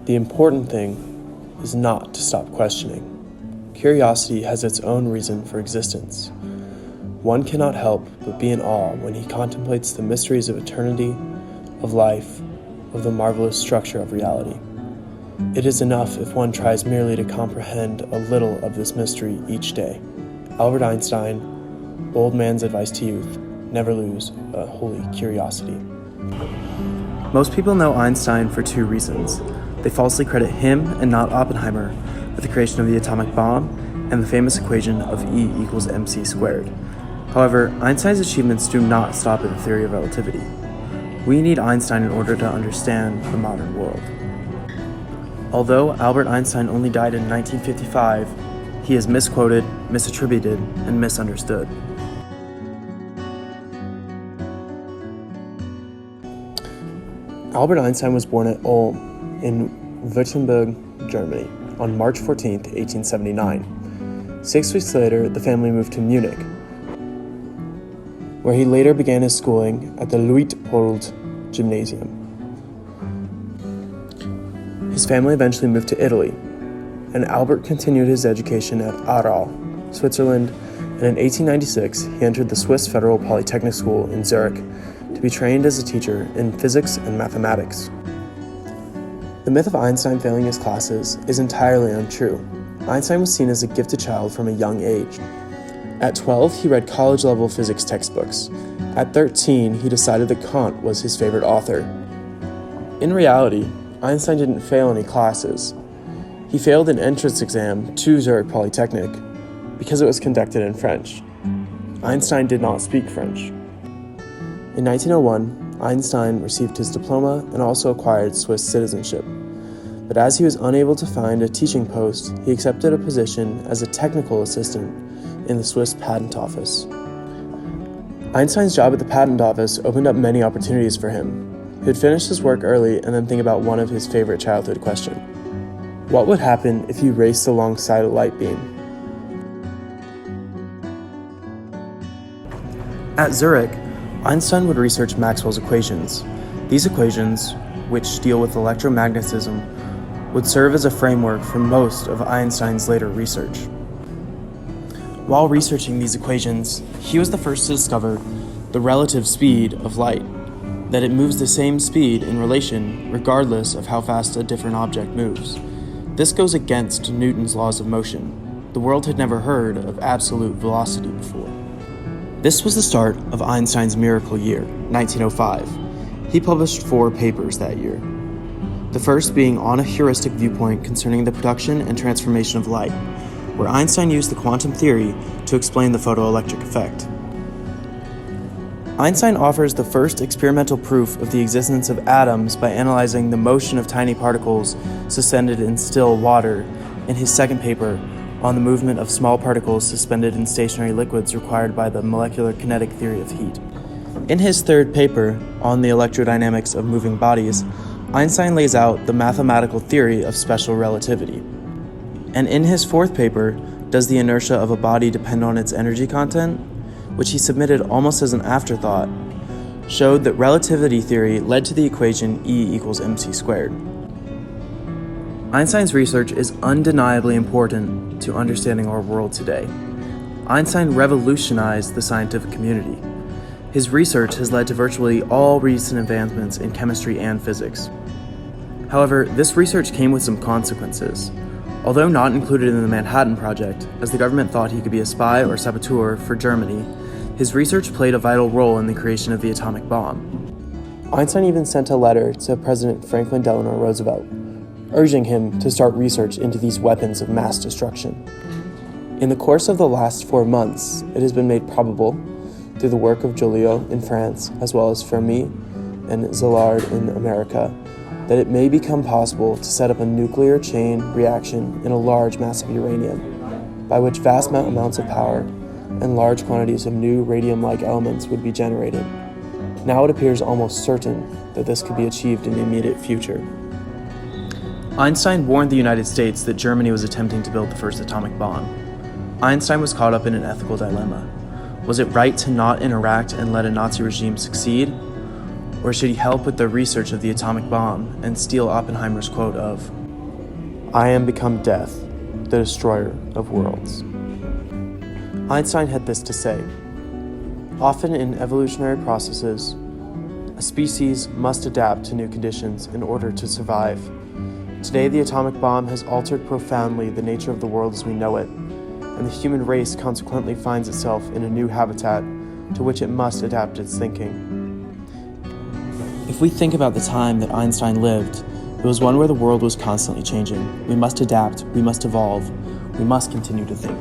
The important thing is not to stop questioning. Curiosity has its own reason for existence. One cannot help but be in awe when he contemplates the mysteries of eternity, of life, of the marvelous structure of reality. It is enough if one tries merely to comprehend a little of this mystery each day. Albert Einstein, old man's advice to youth: never lose a holy curiosity. Most people know Einstein for two reasons. They falsely credit him and not Oppenheimer with the creation of the atomic bomb and the famous equation of E equals mc squared. However, Einstein's achievements do not stop at the theory of relativity. We need Einstein in order to understand the modern world. Although Albert Einstein only died in 1955, he is misquoted, misattributed, and misunderstood. Albert Einstein was born at Ulm in Württemberg, Germany, on March 14, 1879. 6 weeks later, the family moved to Munich, where he later began his schooling at the Luitpold Gymnasium. His family eventually moved to Italy, and Albert continued his education at Aarau, Switzerland, and in 1896 he entered the Swiss Federal Polytechnic School in Zurich to be trained as a teacher in physics and mathematics. The myth of Einstein failing his classes is entirely untrue. Einstein was seen as a gifted child from a young age. At 12, he read college-level physics textbooks. At 13, he decided that Kant was his favorite author. In reality, Einstein didn't fail any classes. He failed an entrance exam to Zurich Polytechnic because it was conducted in French. Einstein did not speak French. In 1901, Einstein received his diploma and also acquired Swiss citizenship. But as he was unable to find a teaching post, he accepted a position as a technical assistant in the Swiss Patent Office. Einstein's job at the Patent Office opened up many opportunities for him. He would finish his work early and then think about one of his favorite childhood questions. What would happen if you raced alongside a light beam? At Zurich, Einstein would research Maxwell's equations. These equations, which deal with electromagnetism, would serve as a framework for most of Einstein's later research. While researching these equations, he was the first to discover the relative speed of light, that it moves the same speed in relation regardless of how fast a different object moves. This goes against Newton's laws of motion. The world had never heard of absolute velocity before. This was the start of Einstein's miracle year, 1905. He published 4 papers that year, the first being on a heuristic viewpoint concerning the production and transformation of light, where Einstein used the quantum theory to explain the photoelectric effect. Einstein offers the first experimental proof of the existence of atoms by analyzing the motion of tiny particles suspended in still water in his second paper on the movement of small particles suspended in stationary liquids required by the molecular kinetic theory of heat. In his third paper on the electrodynamics of moving bodies, Einstein lays out the mathematical theory of special relativity. And in his fourth paper, does the inertia of a body depend on its energy content, which he submitted almost as an afterthought, showed that relativity theory led to the equation E equals mc squared. Einstein's research is undeniably important to understanding our world today. Einstein revolutionized the scientific community. His research has led to virtually all recent advancements in chemistry and physics. However, this research came with some consequences. Although not included in the Manhattan Project, as the government thought he could be a spy or saboteur for Germany, his research played a vital role in the creation of the atomic bomb. Einstein even sent a letter to President Franklin Delano Roosevelt, urging him to start research into these weapons of mass destruction. In the course of the last 4 months, it has been made probable, through the work of Joliot in France, as well as Fermi and Szilard in America, that it may become possible to set up a nuclear chain reaction in a large mass of uranium, by which vast amounts of power and large quantities of new radium-like elements would be generated. Now it appears almost certain that this could be achieved in the immediate future. Einstein warned the United States that Germany was attempting to build the first atomic bomb. Einstein was caught up in an ethical dilemma. Was it right to not interact and let a Nazi regime succeed? Or should he help with the research of the atomic bomb and steal Oppenheimer's quote of, "I am become death, the destroyer of worlds"? Einstein had this to say: "Often in evolutionary processes, a species must adapt to new conditions in order to survive. Today, the atomic bomb has altered profoundly the nature of the world as we know it, and the human race consequently finds itself in a new habitat to which it must adapt its thinking." If we think about the time that Einstein lived, it was one where the world was constantly changing. We must adapt, we must evolve, we must continue to think.